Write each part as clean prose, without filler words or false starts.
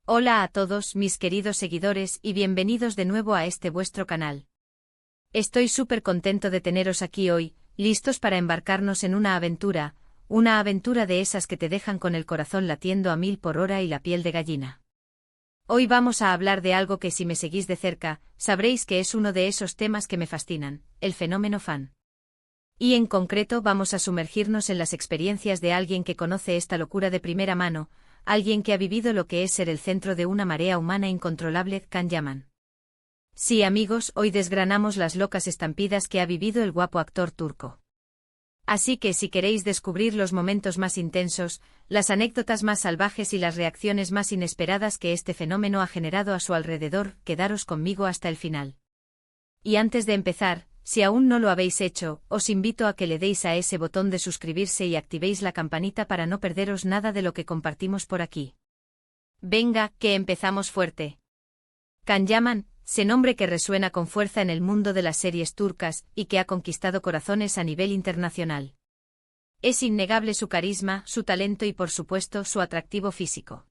Hola a todos mis queridos seguidores y bienvenidos de nuevo a este vuestro canal. Estoy súper contento de teneros aquí hoy, listos para embarcarnos en una aventura de esas que te dejan con el corazón latiendo a 1000 por hora y la piel de gallina. Hoy vamos a hablar de algo que si me seguís de cerca, sabréis que es uno de esos temas que me fascinan, el fenómeno fan. Y en concreto vamos a sumergirnos en las experiencias de alguien que conoce esta locura de primera mano, alguien que ha vivido lo que es ser el centro de una marea humana incontrolable, Can Yaman. Sí, amigos, hoy desgranamos las locas estampidas que ha vivido el guapo actor turco. Así que si queréis descubrir los momentos más intensos, las anécdotas más salvajes y las reacciones más inesperadas que este fenómeno ha generado a su alrededor, quedaros conmigo hasta el final. Y antes de empezar, si aún no lo habéis hecho, os invito a que le deis a ese botón de suscribirse y activéis la campanita para no perderos nada de lo que compartimos por aquí. Venga, que empezamos fuerte. Can Yaman, ese nombre que resuena con fuerza en el mundo de las series turcas y que ha conquistado corazones a nivel internacional. Es innegable su carisma, su talento y por supuesto su atractivo físico.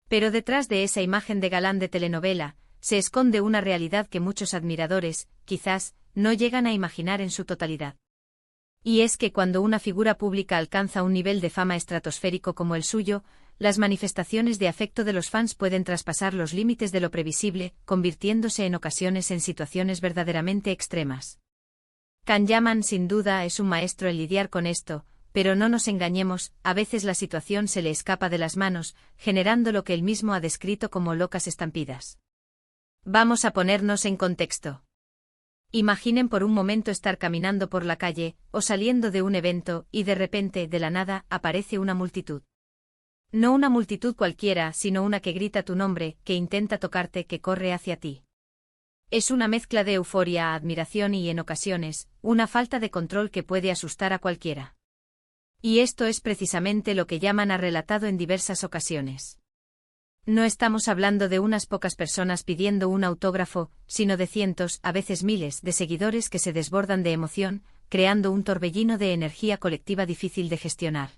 Pero detrás de esa imagen de galán de telenovela, se esconde una realidad que muchos admiradores, quizás, no llegan a imaginar en su totalidad. Y es que cuando una figura pública alcanza un nivel de fama estratosférico como el suyo, las manifestaciones de afecto de los fans pueden traspasar los límites de lo previsible, convirtiéndose en ocasiones en situaciones verdaderamente extremas. Can Yaman sin duda es un maestro en lidiar con esto, pero no nos engañemos, a veces la situación se le escapa de las manos, generando lo que él mismo ha descrito como locas estampidas. Vamos a ponernos en contexto. Imaginen por un momento estar caminando por la calle, o saliendo de un evento, y de repente, de la nada, aparece una multitud. No una multitud cualquiera, sino una que grita tu nombre, que intenta tocarte, que corre hacia ti. Es una mezcla de euforia, admiración y, en ocasiones, una falta de control que puede asustar a cualquiera. Y esto es precisamente lo que Yaman ha relatado en diversas ocasiones. No estamos hablando de unas pocas personas pidiendo un autógrafo, sino de cientos, a veces miles, de seguidores que se desbordan de emoción, creando un torbellino de energía colectiva difícil de gestionar.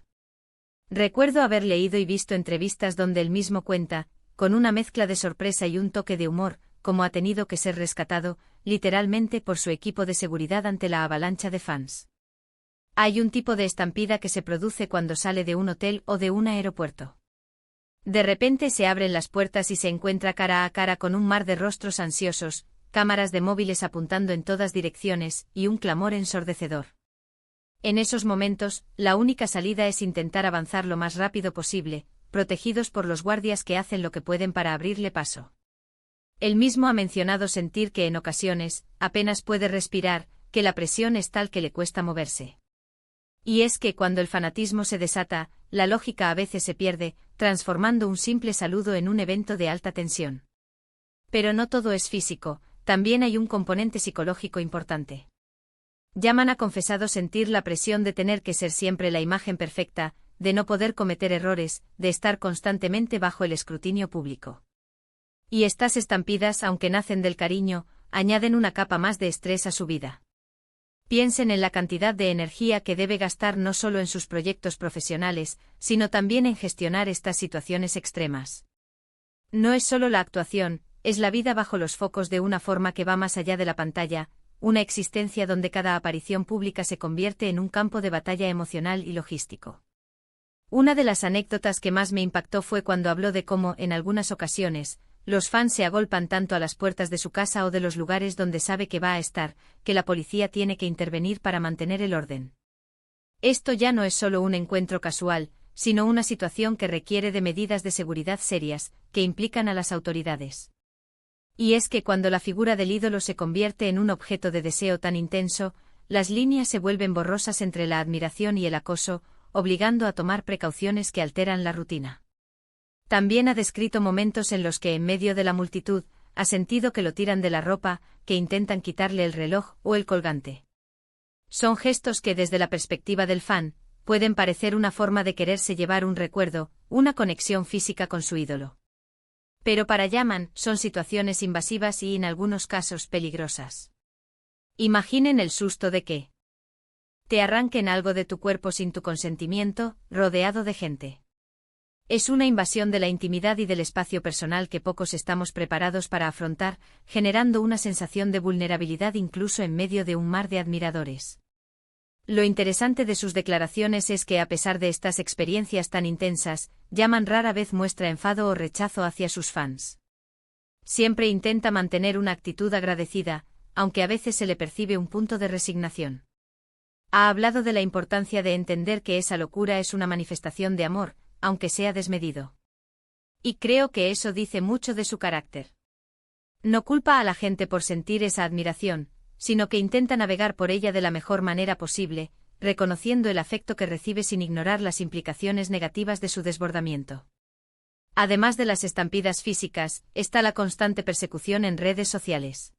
Recuerdo haber leído y visto entrevistas donde él mismo cuenta, con una mezcla de sorpresa y un toque de humor, cómo ha tenido que ser rescatado, literalmente por su equipo de seguridad ante la avalancha de fans. Hay un tipo de estampida que se produce cuando sale de un hotel o de un aeropuerto. De repente se abren las puertas y se encuentra cara a cara con un mar de rostros ansiosos, cámaras de móviles apuntando en todas direcciones, y un clamor ensordecedor. En esos momentos, la única salida es intentar avanzar lo más rápido posible, protegidos por los guardias que hacen lo que pueden para abrirle paso. Él mismo ha mencionado sentir que en ocasiones, apenas puede respirar, que la presión es tal que le cuesta moverse. Y es que cuando el fanatismo se desata, la lógica a veces se pierde, transformando un simple saludo en un evento de alta tensión. Pero no todo es físico, también hay un componente psicológico importante. Yaman ha confesado sentir la presión de tener que ser siempre la imagen perfecta, de no poder cometer errores, de estar constantemente bajo el escrutinio público. Y estas estampidas, aunque nacen del cariño, añaden una capa más de estrés a su vida. Piensen en la cantidad de energía que debe gastar no solo en sus proyectos profesionales, sino también en gestionar estas situaciones extremas. No es solo la actuación, es la vida bajo los focos de una forma que va más allá de la pantalla, una existencia donde cada aparición pública se convierte en un campo de batalla emocional y logístico. Una de las anécdotas que más me impactó fue cuando habló de cómo, en algunas ocasiones, los fans se agolpan tanto a las puertas de su casa o de los lugares donde sabe que va a estar, que la policía tiene que intervenir para mantener el orden. Esto ya no es solo un encuentro casual, sino una situación que requiere de medidas de seguridad serias, que implican a las autoridades. Y es que cuando la figura del ídolo se convierte en un objeto de deseo tan intenso, las líneas se vuelven borrosas entre la admiración y el acoso, obligando a tomar precauciones que alteran la rutina. También ha descrito momentos en los que en medio de la multitud, ha sentido que lo tiran de la ropa, que intentan quitarle el reloj o el colgante. Son gestos que desde la perspectiva del fan, pueden parecer una forma de quererse llevar un recuerdo, una conexión física con su ídolo. Pero para Yaman, son situaciones invasivas y en algunos casos peligrosas. Imaginen el susto de que te arranquen algo de tu cuerpo sin tu consentimiento, rodeado de gente. Es una invasión de la intimidad y del espacio personal que pocos estamos preparados para afrontar, generando una sensación de vulnerabilidad incluso en medio de un mar de admiradores. Lo interesante de sus declaraciones es que a pesar de estas experiencias tan intensas, Yaman rara vez muestra enfado o rechazo hacia sus fans. Siempre intenta mantener una actitud agradecida, aunque a veces se le percibe un punto de resignación. Ha hablado de la importancia de entender que esa locura es una manifestación de amor, aunque sea desmedido. Y creo que eso dice mucho de su carácter. No culpa a la gente por sentir esa admiración, sino que intenta navegar por ella de la mejor manera posible, reconociendo el afecto que recibe sin ignorar las implicaciones negativas de su desbordamiento. Además de las estampidas físicas, está la constante persecución en redes sociales.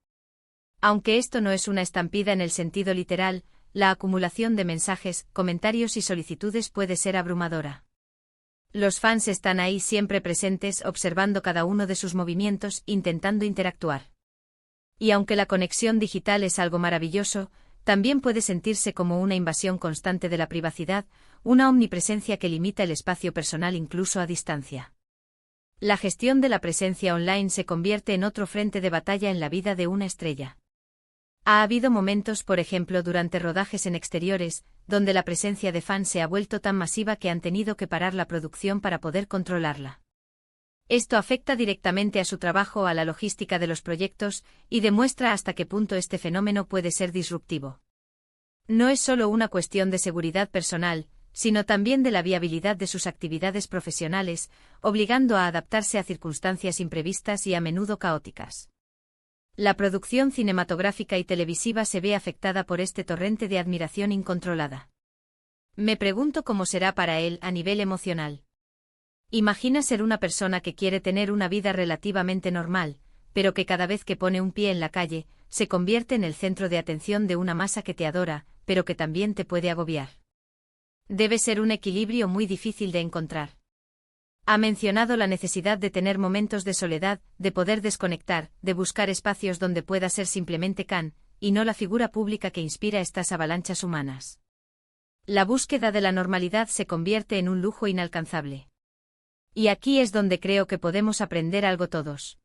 Aunque esto no es una estampida en el sentido literal, la acumulación de mensajes, comentarios y solicitudes puede ser abrumadora. Los fans están ahí siempre presentes observando cada uno de sus movimientos, intentando interactuar. Y aunque la conexión digital es algo maravilloso, también puede sentirse como una invasión constante de la privacidad, una omnipresencia que limita el espacio personal incluso a distancia. La gestión de la presencia online se convierte en otro frente de batalla en la vida de una estrella. Ha habido momentos, por ejemplo, durante rodajes en exteriores, donde la presencia de fans se ha vuelto tan masiva que han tenido que parar la producción para poder controlarla. Esto afecta directamente a su trabajo, a la logística de los proyectos, y demuestra hasta qué punto este fenómeno puede ser disruptivo. No es solo una cuestión de seguridad personal, sino también de la viabilidad de sus actividades profesionales, obligando a adaptarse a circunstancias imprevistas y a menudo caóticas. La producción cinematográfica y televisiva se ve afectada por este torrente de admiración incontrolada. Me pregunto cómo será para él a nivel emocional. Imagina ser una persona que quiere tener una vida relativamente normal, pero que cada vez que pone un pie en la calle, se convierte en el centro de atención de una masa que te adora, pero que también te puede agobiar. Debe ser un equilibrio muy difícil de encontrar. Ha mencionado la necesidad de tener momentos de soledad, de poder desconectar, de buscar espacios donde pueda ser simplemente Khan, y no la figura pública que inspira estas avalanchas humanas. La búsqueda de la normalidad se convierte en un lujo inalcanzable. Y aquí es donde creo que podemos aprender algo todos.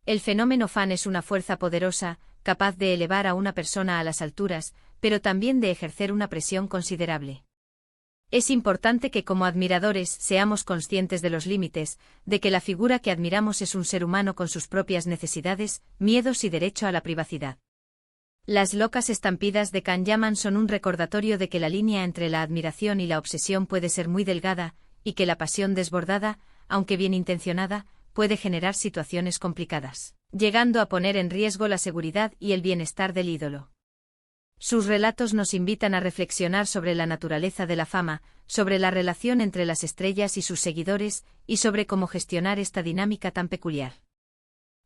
El fenómeno fan es una fuerza poderosa, capaz de elevar a una persona a las alturas, pero también de ejercer una presión considerable. Es importante que como admiradores seamos conscientes de los límites, de que la figura que admiramos es un ser humano con sus propias necesidades, miedos y derecho a la privacidad. Las locas estampidas de Khan Yaman son un recordatorio de que la línea entre la admiración y la obsesión puede ser muy delgada, y que la pasión desbordada, aunque bien intencionada, puede generar situaciones complicadas, llegando a poner en riesgo la seguridad y el bienestar del ídolo. Sus relatos nos invitan a reflexionar sobre la naturaleza de la fama, sobre la relación entre las estrellas y sus seguidores, y sobre cómo gestionar esta dinámica tan peculiar.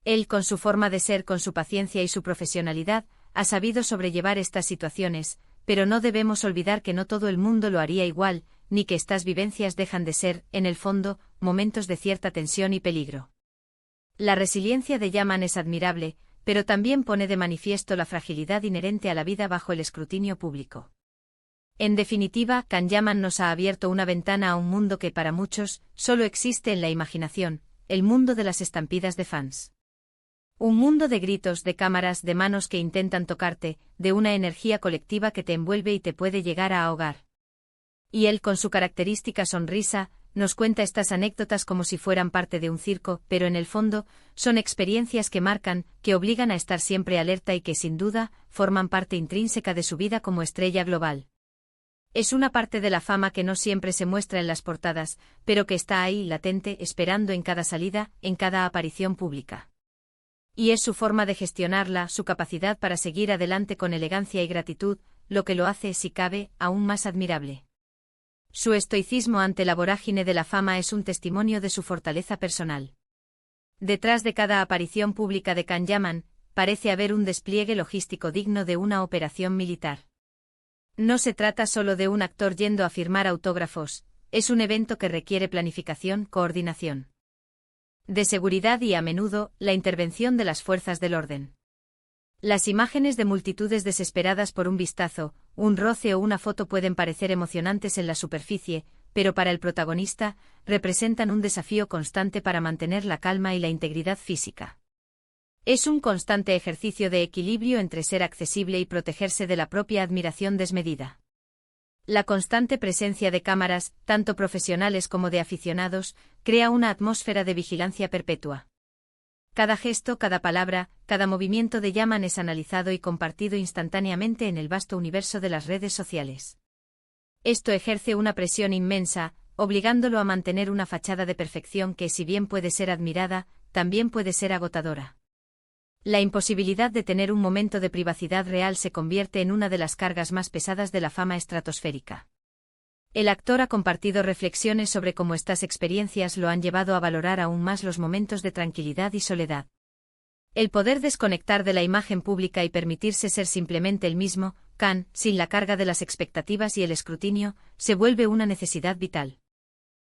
Él, con su forma de ser, con su paciencia y su profesionalidad, ha sabido sobrellevar estas situaciones, pero no debemos olvidar que no todo el mundo lo haría igual, ni que estas vivencias dejan de ser, en el fondo, momentos de cierta tensión y peligro. La resiliencia de Yaman es admirable, pero también pone de manifiesto la fragilidad inherente a la vida bajo el escrutinio público. En definitiva, Khan Yaman nos ha abierto una ventana a un mundo que para muchos solo existe en la imaginación, el mundo de las estampidas de fans. Un mundo de gritos, de cámaras, de manos que intentan tocarte, de una energía colectiva que te envuelve y te puede llegar a ahogar. Y él, con su característica sonrisa, nos cuenta estas anécdotas como si fueran parte de un circo, pero en el fondo, son experiencias que marcan, que obligan a estar siempre alerta y que sin duda, forman parte intrínseca de su vida como estrella global. Es una parte de la fama que no siempre se muestra en las portadas, pero que está ahí latente, esperando en cada salida, en cada aparición pública. Y es su forma de gestionarla, su capacidad para seguir adelante con elegancia y gratitud, lo que lo hace, si cabe, aún más admirable. Su estoicismo ante la vorágine de la fama es un testimonio de su fortaleza personal. Detrás de cada aparición pública de Khan Yaman, parece haber un despliegue logístico digno de una operación militar. No se trata solo de un actor yendo a firmar autógrafos, es un evento que requiere planificación, coordinación de seguridad y, a menudo, la intervención de las fuerzas del orden. Las imágenes de multitudes desesperadas por un vistazo, un roce o una foto pueden parecer emocionantes en la superficie, pero para el protagonista, representan un desafío constante para mantener la calma y la integridad física. Es un constante ejercicio de equilibrio entre ser accesible y protegerse de la propia admiración desmedida. La constante presencia de cámaras, tanto profesionales como de aficionados, crea una atmósfera de vigilancia perpetua. Cada gesto, cada palabra, cada movimiento de Yaman es analizado y compartido instantáneamente en el vasto universo de las redes sociales. Esto ejerce una presión inmensa, obligándolo a mantener una fachada de perfección que, si bien puede ser admirada, también puede ser agotadora. La imposibilidad de tener un momento de privacidad real se convierte en una de las cargas más pesadas de la fama estratosférica. El actor ha compartido reflexiones sobre cómo estas experiencias lo han llevado a valorar aún más los momentos de tranquilidad y soledad. El poder desconectar de la imagen pública y permitirse ser simplemente el mismo, Khan, sin la carga de las expectativas y el escrutinio, se vuelve una necesidad vital.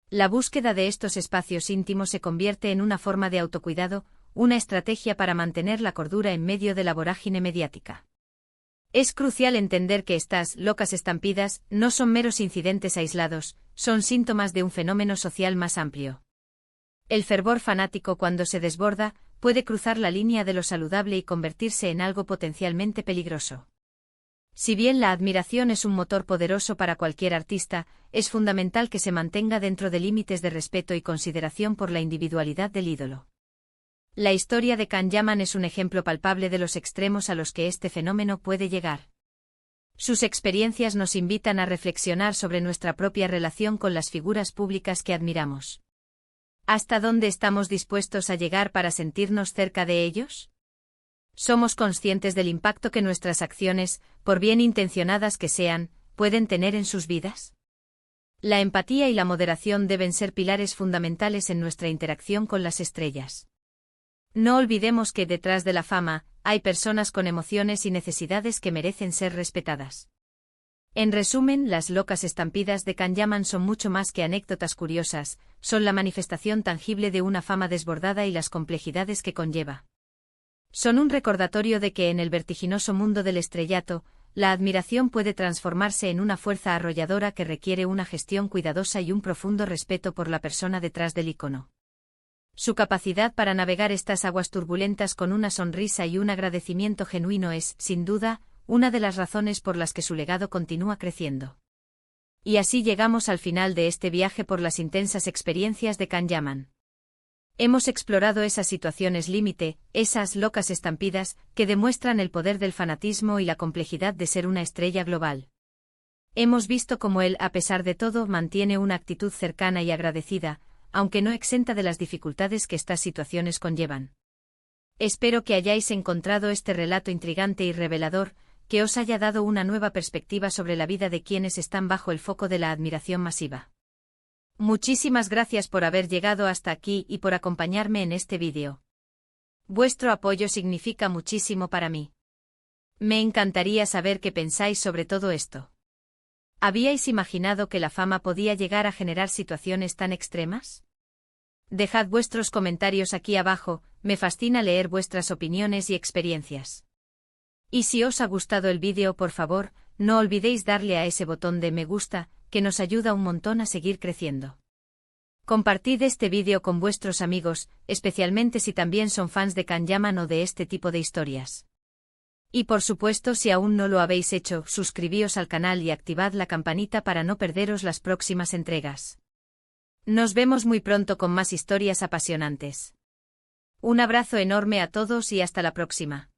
La búsqueda de estos espacios íntimos se convierte en una forma de autocuidado, una estrategia para mantener la cordura en medio de la vorágine mediática. Es crucial entender que estas locas estampidas no son meros incidentes aislados, son síntomas de un fenómeno social más amplio. El fervor fanático, cuando se desborda, puede cruzar la línea de lo saludable y convertirse en algo potencialmente peligroso. Si bien la admiración es un motor poderoso para cualquier artista, es fundamental que se mantenga dentro de límites de respeto y consideración por la individualidad del ídolo. La historia de Khan Yaman es un ejemplo palpable de los extremos a los que este fenómeno puede llegar. Sus experiencias nos invitan a reflexionar sobre nuestra propia relación con las figuras públicas que admiramos. ¿Hasta dónde estamos dispuestos a llegar para sentirnos cerca de ellos? ¿Somos conscientes del impacto que nuestras acciones, por bien intencionadas que sean, pueden tener en sus vidas? La empatía y la moderación deben ser pilares fundamentales en nuestra interacción con las estrellas. No olvidemos que detrás de la fama, hay personas con emociones y necesidades que merecen ser respetadas. En resumen, las locas estampidas de Khan Yaman son mucho más que anécdotas curiosas, son la manifestación tangible de una fama desbordada y las complejidades que conlleva. Son un recordatorio de que en el vertiginoso mundo del estrellato, la admiración puede transformarse en una fuerza arrolladora que requiere una gestión cuidadosa y un profundo respeto por la persona detrás del ícono. Su capacidad para navegar estas aguas turbulentas con una sonrisa y un agradecimiento genuino es, sin duda, una de las razones por las que su legado continúa creciendo. Y así llegamos al final de este viaje por las intensas experiencias de Khan Yaman. Hemos explorado esas situaciones límite, esas locas estampidas, que demuestran el poder del fanatismo y la complejidad de ser una estrella global. Hemos visto cómo él, a pesar de todo, mantiene una actitud cercana y agradecida, aunque no exenta de las dificultades que estas situaciones conllevan. Espero que hayáis encontrado este relato intrigante y revelador, que os haya dado una nueva perspectiva sobre la vida de quienes están bajo el foco de la admiración masiva. Muchísimas gracias por haber llegado hasta aquí y por acompañarme en este vídeo. Vuestro apoyo significa muchísimo para mí. Me encantaría saber qué pensáis sobre todo esto. ¿Habíais imaginado que la fama podía llegar a generar situaciones tan extremas? Dejad vuestros comentarios aquí abajo, me fascina leer vuestras opiniones y experiencias. Y si os ha gustado el vídeo, por favor, no olvidéis darle a ese botón de me gusta, que nos ayuda un montón a seguir creciendo. Compartid este vídeo con vuestros amigos, especialmente si también son fans de Khan Yaman o de este tipo de historias. Y por supuesto, si aún no lo habéis hecho, suscribíos al canal y activad la campanita para no perderos las próximas entregas. Nos vemos muy pronto con más historias apasionantes. Un abrazo enorme a todos y hasta la próxima.